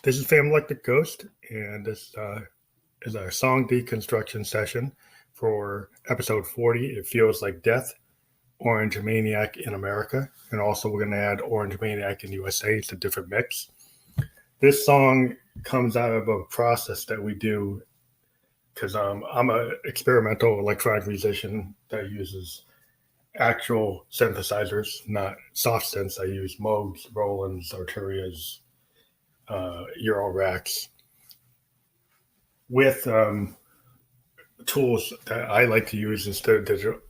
This is Fam Electric Ghost, and this is our song deconstruction session for episode 40. It Feels Like Death, Orange Maniac in America. And also, we're going to add Orange Maniac in USA. It's a different mix. This song comes out of a process that we do because I'm an experimental electronic musician that uses actual synthesizers, not soft synths. I use Moogs, Rolands, Arturias, Euro racks with tools that I like to use instead of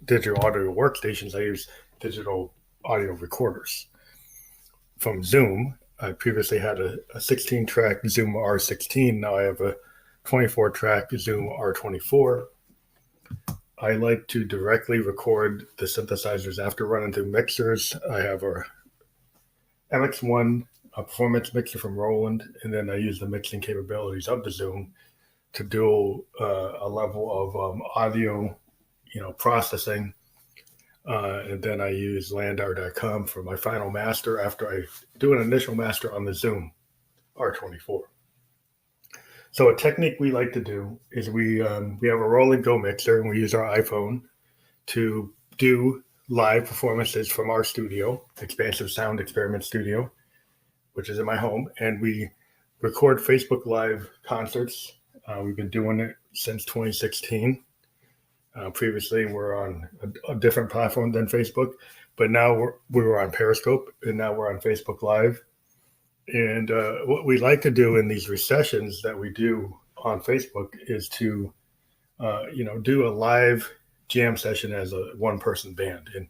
digital audio workstations. I use digital audio recorders from Zoom. I previously had a 16-track Zoom R16. Now I have a 24-track Zoom R24. I like to directly record the synthesizers after running through mixers. I have a MX1, a performance mixer from Roland, and then I use the mixing capabilities of the Zoom to do a level of audio, processing. And then I use Landar.com for my final master after I do an initial master on the Zoom R24. So a technique we like to do is we have a Roland Go mixer, and we use our iPhone to do live performances from our studio, Expansive Sound Experiment Studio, which is in my home, and we record Facebook Live concerts. We've been doing it since 2016. Previously, we're on a different platform than Facebook, but now we were on Periscope, and now we're on Facebook Live. And what we like to do in these recessions that we do on Facebook is to, do a live jam session as a one-person band. And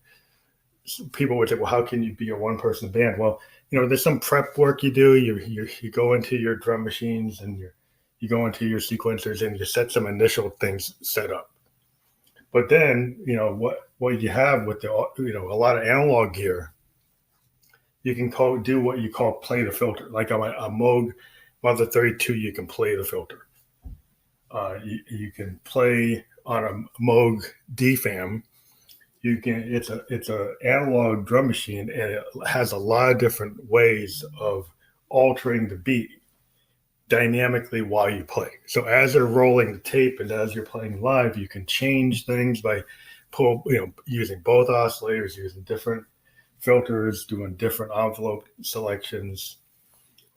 people would say, well, how can you be a one-person band? Well, there's some prep work you do. You go into your drum machines and you go into your sequencers and you set some initial things set up. But then, what you have with a lot of analog gear, you can do what you call play the filter. Like on a Moog Mother 32, you can play the filter. You can play on a Moog DFAM. It's a analog drum machine, and it has a lot of different ways of altering the beat dynamically while you play. So as they're rolling the tape and as you're playing live, you can change things by using both oscillators, using different filters, doing different envelope selections,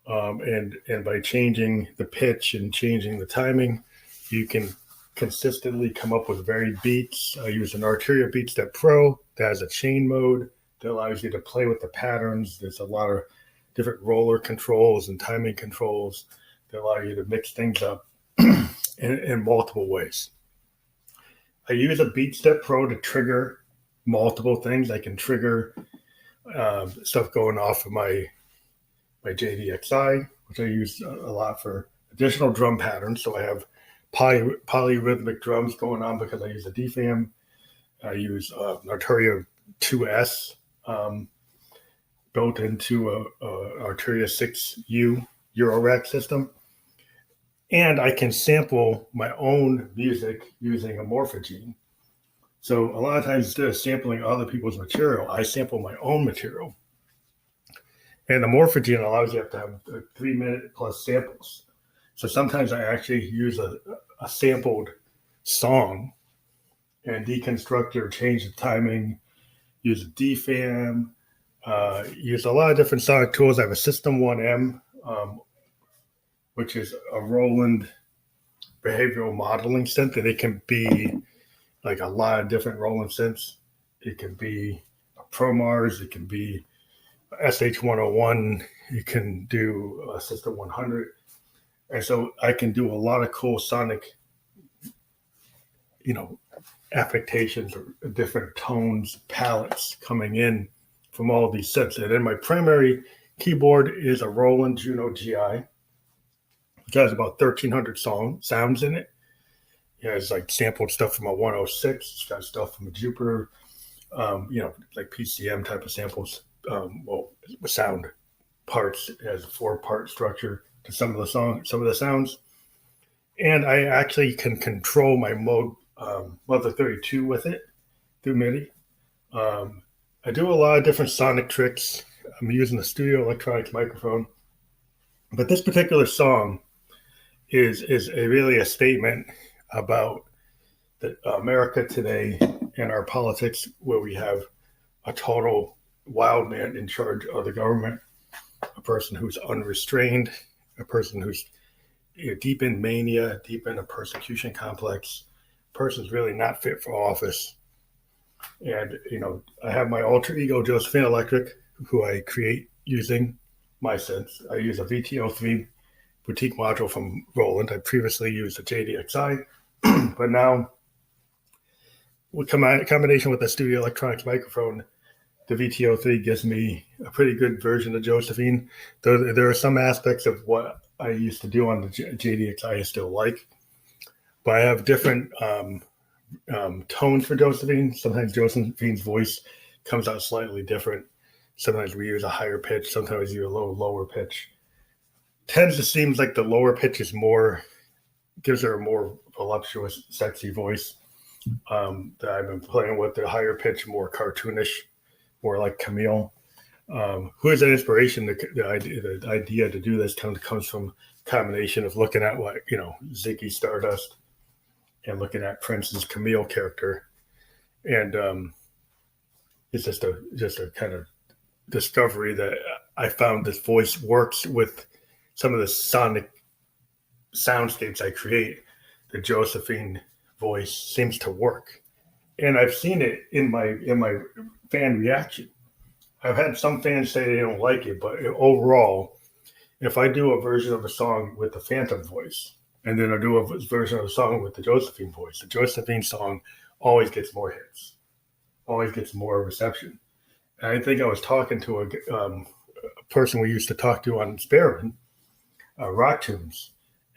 and by changing the pitch and changing the timing, you can consistently come up with varied beats. I use an Arturia BeatStep Pro that has a chain mode that allows you to play with the patterns. There's a lot of different roller controls and timing controls that allow you to mix things up in multiple ways. I use a BeatStep Pro to trigger multiple things. I can trigger stuff going off of my JDXI, which I use a lot for additional drum patterns. So I have polyrhythmic drums going on because I use a DFAM. I use Arturia 2S built into a Arturia 6U Eurorack system. And I can sample my own music using a morphogene. So a lot of times, instead of sampling other people's material, I sample my own material. And the morphogene allows you to have 3-minute plus samples. So sometimes I actually use a sampled song and deconstruct or change the timing, use a DFAM, use a lot of different sonic tools. I have a System 1M, which is a Roland behavioral modeling synth, and it can be like a lot of different Roland synths. It can be a ProMars, it can be SH101, you can do a System 100. And so I can do a lot of cool sonic, affectations or different tones, palettes coming in from all of these synths. And then my primary keyboard is a Roland Juno GI, which has about 1,300 sounds in it. It has like sampled stuff from a 106. It's got stuff from a Jupiter, like PCM type of samples. Sound parts. It has a 4-part structure to some of the sounds. And I actually can control my mode Mother 32 with it through MIDI. I do a lot of different sonic tricks. I'm using a Studio Electronics microphone. But this particular song is really a statement about America today and our politics, where we have a total wild man in charge of the government, a person who's unrestrained, a person who's deep in mania, deep in a persecution complex, person's really not fit for office. And, I have my alter ego, Josephine Electric, who I create using my synths. I use a VTO3 boutique module from Roland. I previously used a JDXI, but now with combination with the Studio Electronics microphone, the VTO3 gives me a pretty good version of Josephine. Though there are some aspects of what I used to do on the JDXI I still like, but I have different tones for Josephine. Sometimes Josephine's voice comes out slightly different. Sometimes we use a higher pitch. Sometimes we use a little lower pitch. Tends to seem like the lower pitch is gives her a more voluptuous, sexy voice that I've been playing with. The higher pitch, more cartoonish, more like Camille. Who is an inspiration? The idea to do this comes from a combination of looking at what Ziggy Stardust and looking at Prince's Camille character, and it's just a kind of discovery that I found this voice works with some of the sonic soundscapes I create. The Josephine voice seems to work, and I've seen it in my fan reaction. I've had some fans say they don't like it, but overall, if I do a version of a song with the Phantom voice, and then I do a version of a song with the Josephine voice, the Josephine song always gets more hits, always gets more reception. And I think I was talking to a person we used to talk to on Spearman, Rock Tunes,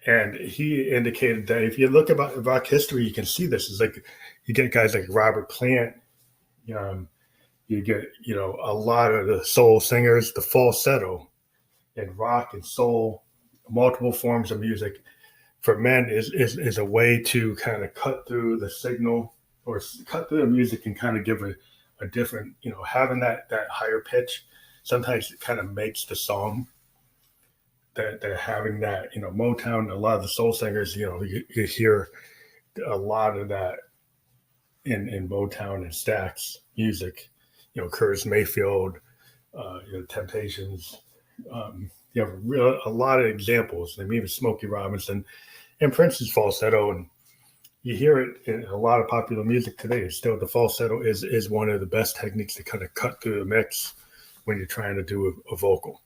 and he indicated that if you look about rock history, you can see this. It's like you get guys like Robert Plant, you get a lot of the soul singers, the falsetto in rock and soul, multiple forms of music for men is a way to kind of cut through the signal or cut through the music and kind of give a different, having that higher pitch. Sometimes it kind of makes the song that having that, Motown, a lot of the soul singers, you hear a lot of that in Motown and Stax music, Curtis Mayfield, Temptations. You have a lot of examples. I mean, even Smokey Robinson and Prince's falsetto, and you hear it in a lot of popular music today. Still, the falsetto is one of the best techniques to kind of cut through the mix when you're trying to do a vocal.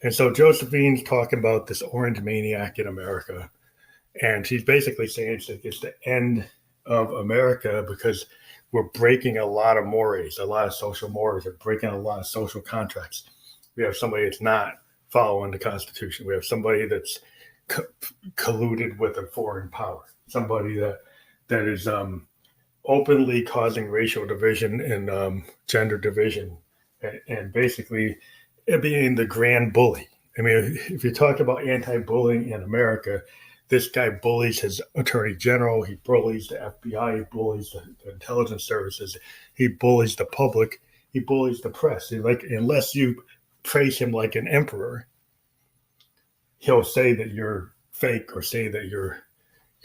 And so Josephine's talking about this orange maniac in America, and she's basically saying it's the end of America because we're breaking a lot of mores, a lot of social mores, we're breaking a lot of social contracts. We have somebody that's not following the Constitution. We have somebody that's colluded with a foreign power, somebody that is openly causing racial division and gender division, and basically being the grand bully. I mean, if you talk about anti-bullying in America, this guy bullies his attorney general. He bullies the FBI. He bullies the intelligence services. He bullies the public. He bullies the press. Unless you praise him like an emperor, he'll say that you're fake or say that you're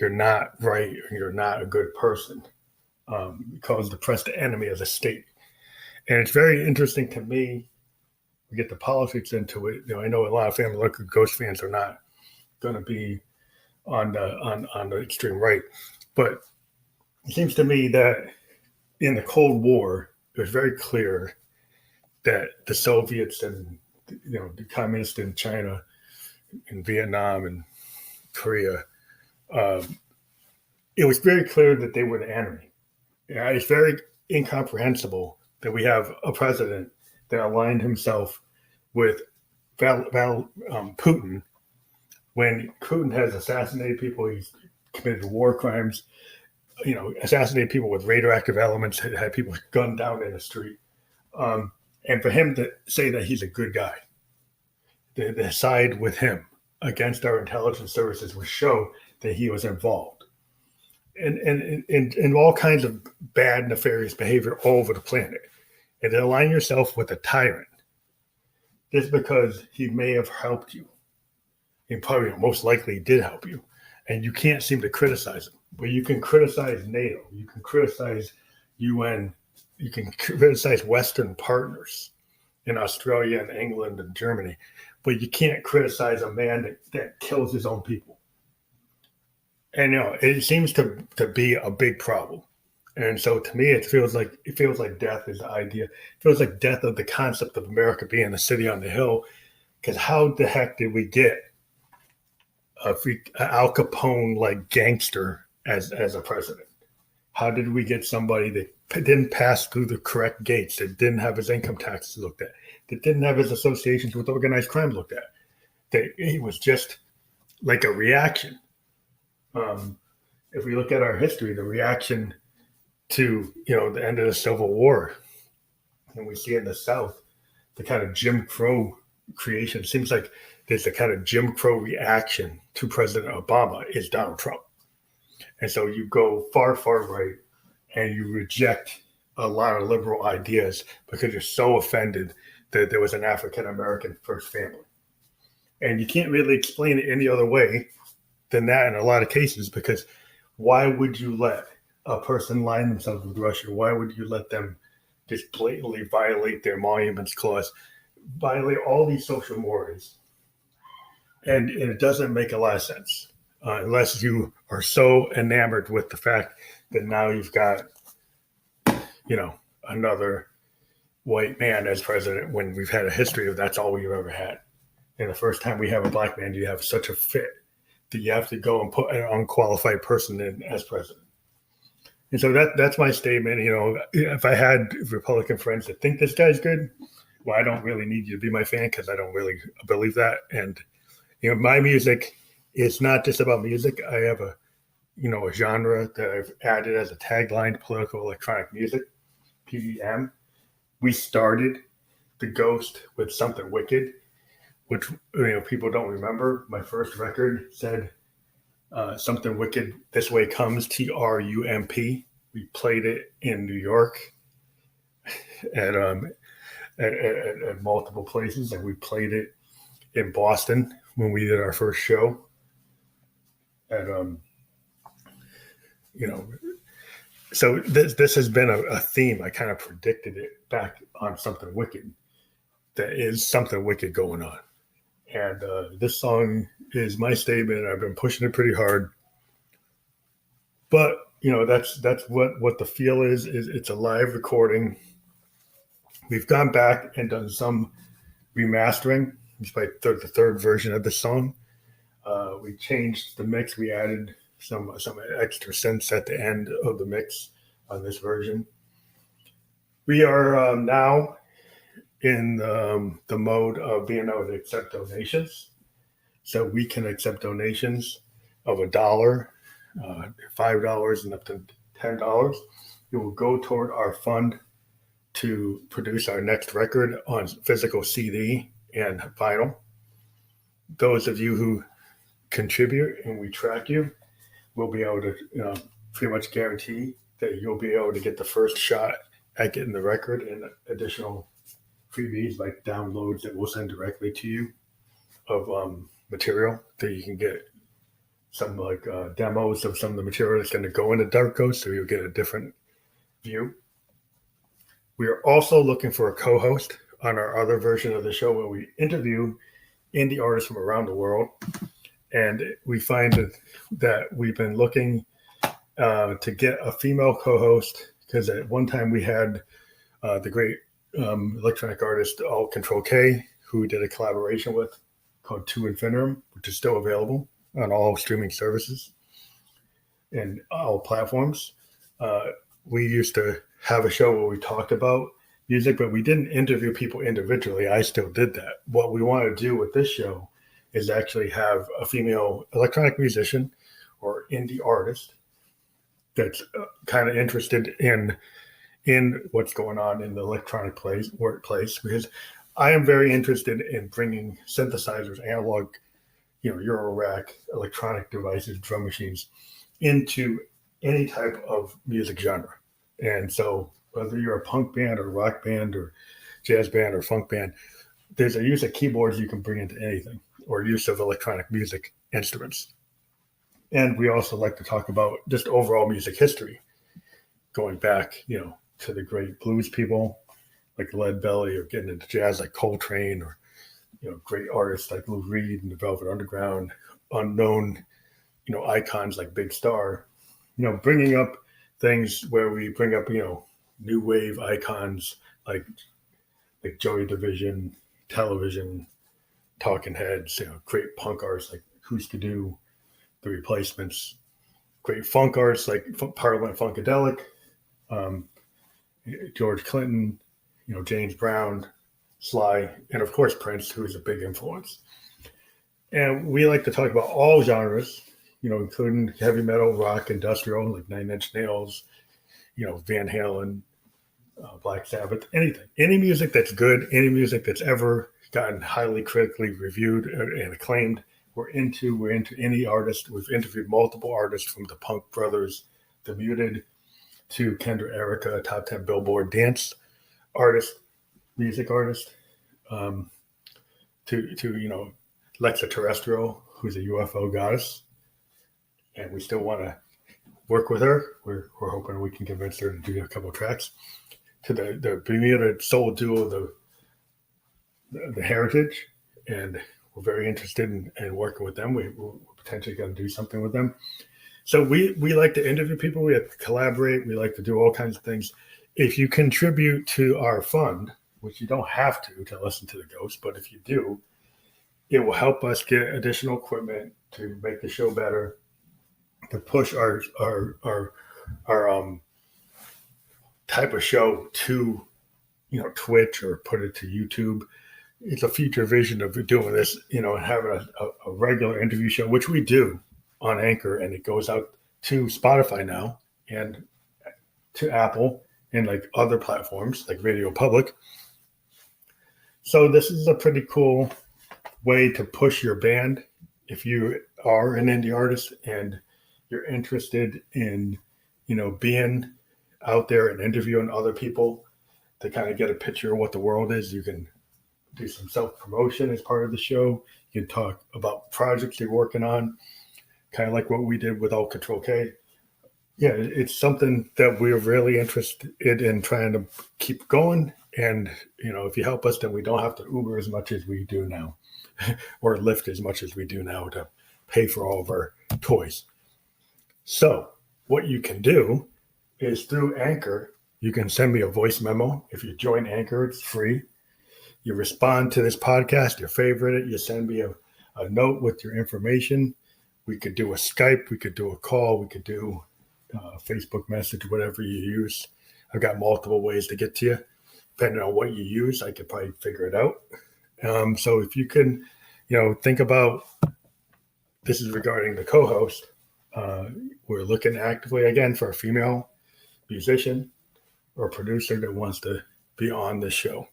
not right or you're not a good person. He calls the press the enemy of the state, and it's very interesting to me. We get the politics into it. I know a lot of Family Local Ghost fans are not going to be on the extreme right, but it seems to me that in the Cold War, it was very clear that the Soviets and the communists in China, in Vietnam, and Korea, it was very clear that they were the enemy. It's very incomprehensible that we have a president that aligned himself with Putin when Putin has assassinated people. He's committed war crimes, assassinated people with radioactive elements, had people gunned down in the street. And for him to say that he's a good guy, to side with him against our intelligence services would show that he was involved in all kinds of bad, nefarious behavior all over the planet. And to align yourself with a tyrant just because he may have helped you, and probably most likely did help you, and you can't seem to criticize him. But you can criticize NATO, you can criticize UN, you can criticize Western partners in Australia and England and Germany, but you can't criticize a man that kills his own people. And it seems to be a big problem. And so to me, it feels like death is the idea. It feels like death of the concept of America being the city on the hill. Because how the heck did we get a Al Capone like gangster as a president? How did we get somebody that didn't pass through the correct gates, that didn't have his income taxes looked at, that didn't have his associations with organized crime looked at? That he was just like a reaction. If we look at our history, the reaction to the end of the Civil War, and we see in the South the kind of Jim Crow creation. It seems like there's a kind of Jim Crow reaction to President Obama is Donald Trump. And so you go far, far right and you reject a lot of liberal ideas because you're so offended that there was an African-American first family. And you can't really explain it any other way than that in a lot of cases, because why would you let a person line themselves with Russia? Why would you let them just blatantly violate their monuments clause, violate all these social mores? And it doesn't make a lot of sense unless you are so enamored with the fact that now you've got, another white man as president when we've had a history of that's all we've ever had. And the first time we have a black man, you have such a fit that you have to go and put an unqualified person in as president. And so that's my statement. If I had Republican friends that think this guy's good, well, I don't really need you to be my fan because I don't really believe that. And, my music is not just about music. I have a genre that I've added as a tagline, political electronic music, PEM. We started The Ghost with Something Wicked, which people don't remember. My first record said Something Wicked, This Way Comes, TRUMP. We played it in New York at multiple places, and we played it in Boston when we did our first show. And so this has been a theme. I kind of predicted it back on Something Wicked. There is something wicked going on. And this song is my statement. I've been pushing it pretty hard. But, that's what the feel is. It's a live recording. We've gone back and done some remastering. It's like the third version of the song. We changed the mix. We added some extra synths at the end of the mix on this version. We are now in the mode of being able to accept donations. So we can accept donations of $1, $5, and up to $10. It will go toward our fund to produce our next record on physical CD and vinyl. Those of you who contribute and we track you will be able to pretty much guarantee that you'll be able to get the first shot at getting the record and additional freebies like downloads that we'll send directly to you of material that you can get some like demos of some of the material that's going to go into Dark Ghost, so you'll get a different view. We are also looking for a co-host on our other version of the show where we interview indie artists from around the world. And we find that we've been looking to get a female co-host because at one time we had the great electronic artist All Control K, who we did a collaboration with called To Infinitum, which is still available on all streaming services and all platforms. We used to have a show where we talked about music, but we didn't interview people individually. I still did that. What we want to do with this show is actually have a female electronic musician or indie artist that's kind of interested in what's going on in the electronic workplace, because I am very interested in bringing synthesizers, analog, Euro rack, electronic devices, drum machines into any type of music genre. And so whether you're a punk band or rock band or jazz band or funk band, there's a use of keyboards you can bring into anything, or use of electronic music instruments. And we also like to talk about just overall music history, going back, to the great blues people like Lead Belly, or getting into jazz like Coltrane, or, great artists like Lou Reed and the Velvet Underground, unknown, icons like Big Star, bringing up things where we bring up, new wave icons like Joy Division, Television, Talking Heads, great punk artists like Who's to Do, The Replacements, great funk artists like Parliament Funkadelic, George Clinton, James Brown, Sly, and of course Prince, who is a big influence. And we like to talk about all genres, including heavy metal, rock, industrial, like Nine Inch Nails, Van Halen, Black Sabbath, anything. Any music that's good, any music that's ever gotten highly critically reviewed and acclaimed, we're into any artist. We've interviewed multiple artists, from the Punk Brothers, The Muted, to Kendra Erica, a top 10 Billboard dance artist, music artist, to Lexa Terrestrial, who's a UFO goddess, and we still want to work with her. We're hoping we can convince her to do a couple of tracks. To the Bermuda soul duo, the Heritage, and we're very interested in working with them. We're potentially going to do something with them. So we like to interview people. We like to collaborate. We like to do all kinds of things. If you contribute to our fund, which you don't have to listen to the Ghost, but if you do, it will help us get additional equipment to make the show better, to push our type of show to Twitch, or put it to YouTube. It's a future vision of doing this, and having a regular interview show, which we do on Anchor, and it goes out to Spotify now and to Apple and like other platforms like Radio Public. So this is a pretty cool way to push your band. If you are an indie artist and you're interested in, being out there and interviewing other people to kind of get a picture of what the world is, you can do some self-promotion as part of the show. You can talk about projects you're working on, kind of like what we did with All Control K. Yeah, it's something that we're really interested in trying to keep going. And, if you help us, then we don't have to Uber as much as we do now, or Lyft as much as we do now to pay for all of our toys. So what you can do is, through Anchor, you can send me a voice memo. If you join Anchor, it's free. You respond to this podcast, you favorite it, you send me a note with your information. We could do a Skype, we could do a call, we could do a Facebook message, whatever you use. I've got multiple ways to get to you. Depending on what you use, I could probably figure it out. So if you can, think about, this is regarding the co-host. We're looking actively again for a female musician or producer that wants to be on the show.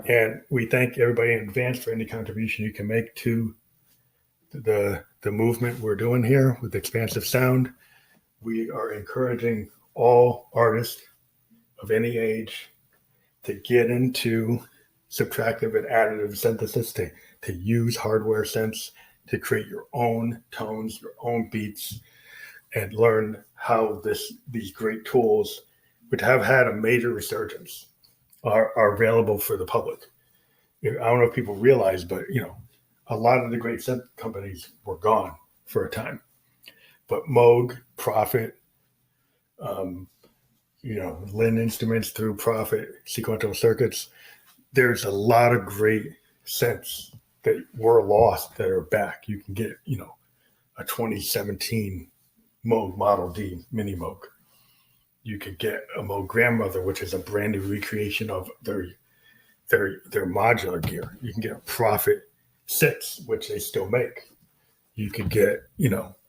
And we thank everybody in advance for any contribution you can make to the movement we're doing here with Expansive Sound. We are encouraging all artists of any age to get into subtractive and additive synthesis, to use hardware synths to create your own tones, your own beats, and learn how these great tools, which have had a major resurgence, are available for the public. I don't know if people realize, but a lot of the great synth companies were gone for a time. But Moog, Prophet, Lin Instruments through Prophet, Sequential Circuits, there's a lot of great synths that were lost that are back. You can get, a 2017 Moog Model D Mini Moog. You could get a Moog Grandmother, which is a brand new recreation of their modular gear. You can get a Prophet 6, which they still make. You could get,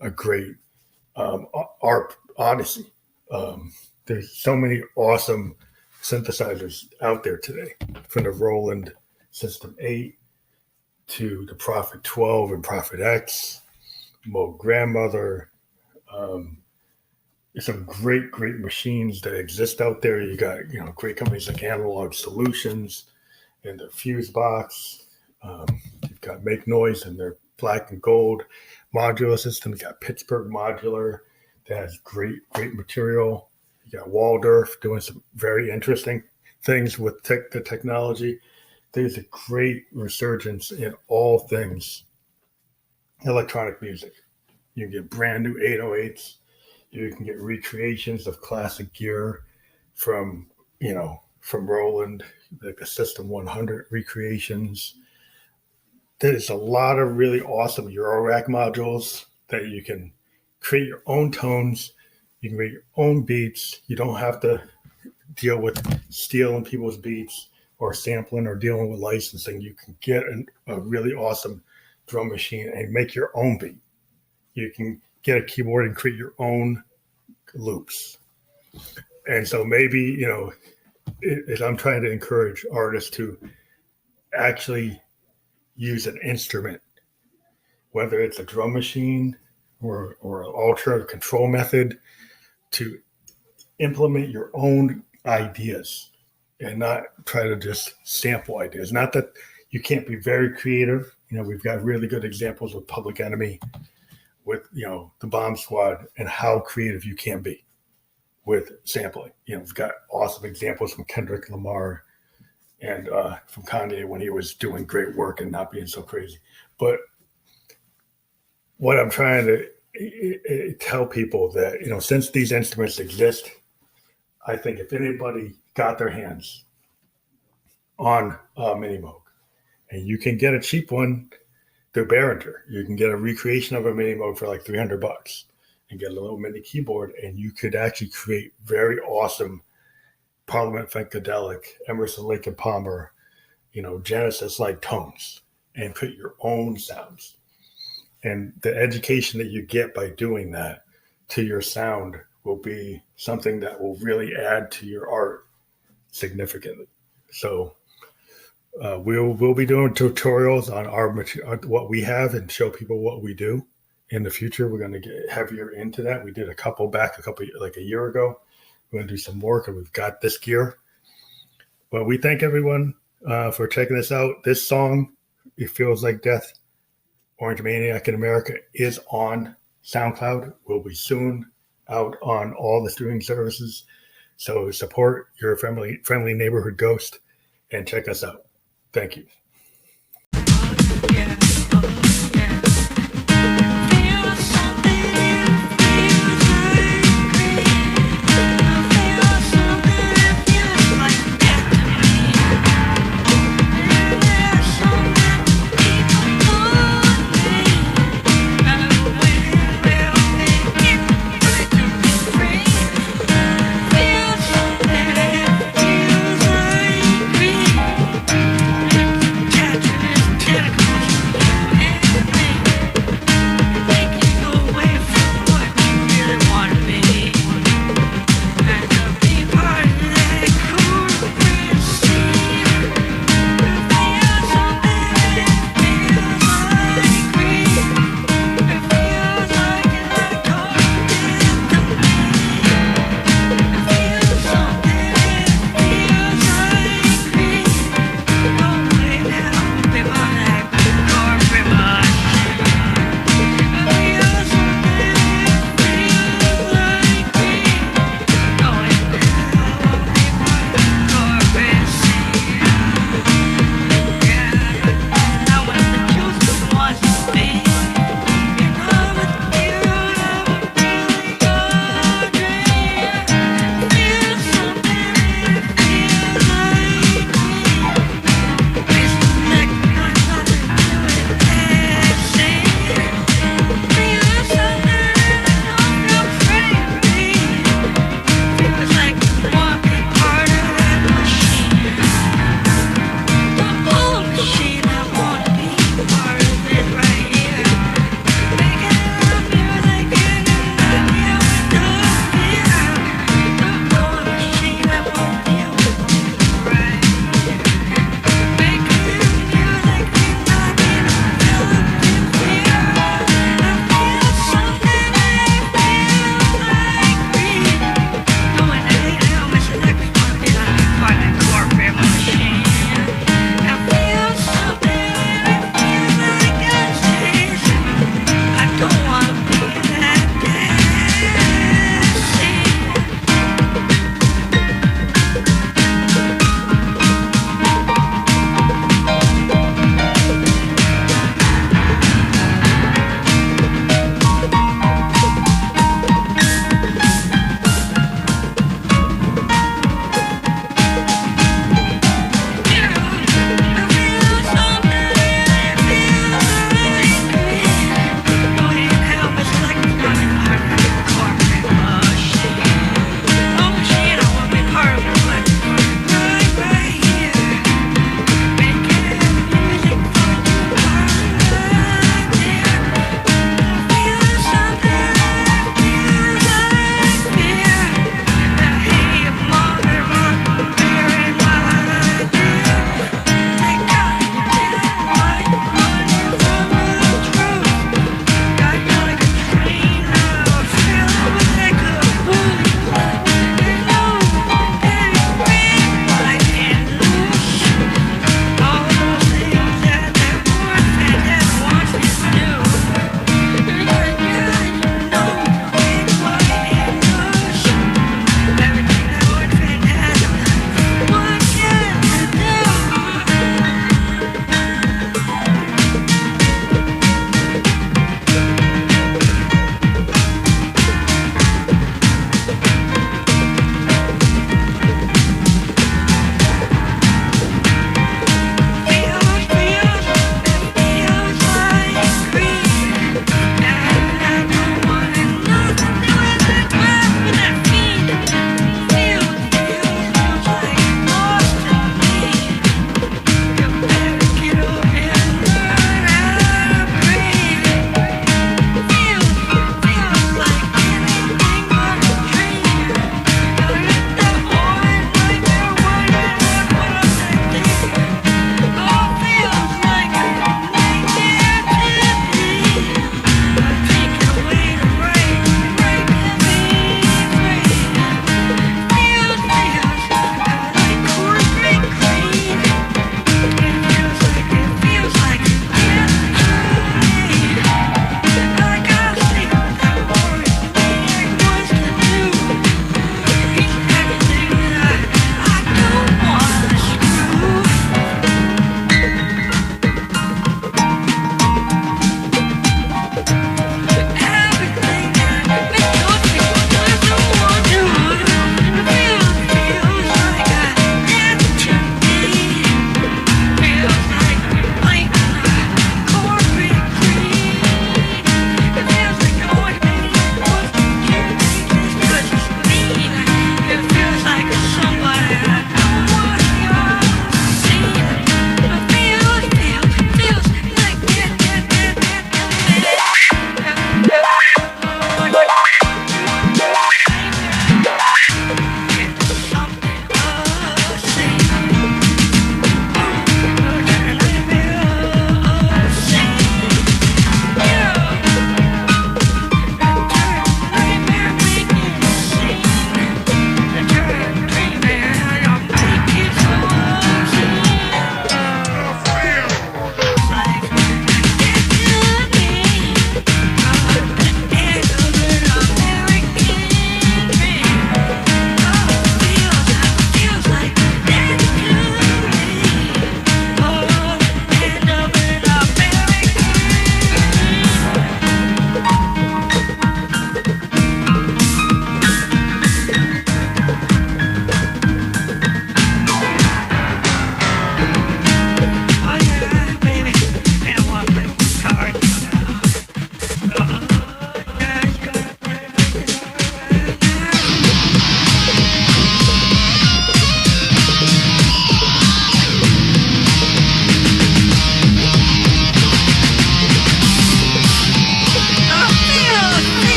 a great ARP Odyssey. There's so many awesome synthesizers out there today, from the Roland System 8 to the Prophet 12 and Prophet X, Moog Grandmother. Some great machines that exist out there. You got, great companies like Analog Solutions and the Fuse Box. You've got Make Noise and their black and gold modular system. You got Pittsburgh Modular that has great material. You got Waldorf doing some very interesting things with the technology. There's a great resurgence in all things electronic music. You can get brand new 808s. You can get recreations of classic gear from Roland, like the System 100 recreations. There's a lot of really awesome Eurorack modules that you can create your own tones. You can create your own beats. You don't have to deal with stealing people's beats or sampling or dealing with licensing. You can get a really awesome drum machine and make your own beat. You can get a keyboard and create your own loops. And so maybe, I'm trying to encourage artists to actually use an instrument, whether it's a drum machine or an alternative control method, to implement your own ideas and not try to just sample ideas. Not that you can't be very creative. We've got really good examples with Public Enemy, with, the Bomb Squad, and how creative you can be with sampling. We've got awesome examples from Kendrick Lamar and from Kanye when he was doing great work and not being so crazy. But what I'm trying to tell people that, since these instruments exist, I think if anybody got their hands on a Mini Moog, and you can get a cheap one through Behringer, you can get a recreation of a Mini Moog for like $300 and get a little mini keyboard, and you could actually create very awesome Parliament Funkadelic, Emerson, Lake and Palmer, Genesis-like tones, and put your own sounds. And the education that you get by doing that to your sound will be something that will really add to your art significantly. So we'll be doing tutorials on what we have and show people what we do. In the future, we're going to get heavier into that. We did a couple like a year ago. We're going to do some more because we've got this gear. But we thank everyone for checking this out. This song, It Feels Like Death, Orange Maniac in America, is on SoundCloud. Will be soon out on all the streaming services. So support your friendly neighborhood ghost and check us out. Thank you. Yeah.